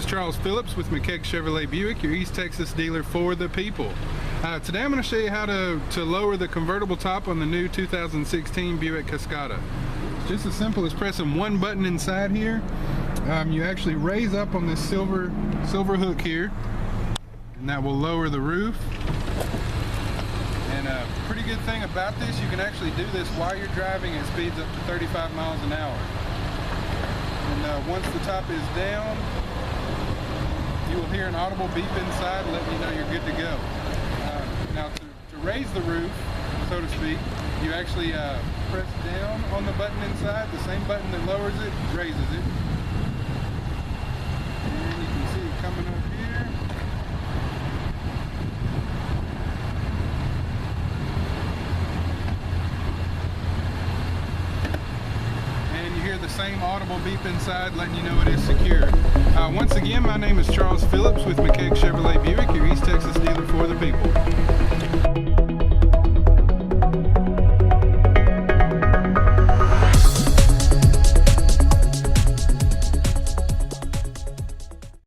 Charles Phillips with Mckaig Chevrolet Buick, your East Texas dealer for the people. Today I'm going to show you how to lower the convertible top on the new 2016 Buick Cascada. It's just as simple as pressing one button inside here. You actually raise up on this silver hook here, and that will lower the roof. And a pretty good thing about this, you can actually do this while you're driving at speeds up to 35 miles an hour. And once the top is down, you will hear an audible beep inside letting you know you're good to go. Now to raise the roof, so to speak, you actually press down on the button inside, the same button that lowers it, raises it. And you can see it coming up here. And you hear the same audible beep inside letting you know it is secure. Once again, my name is Charles Phillips with Mckaig Chevrolet Buick, your East Texas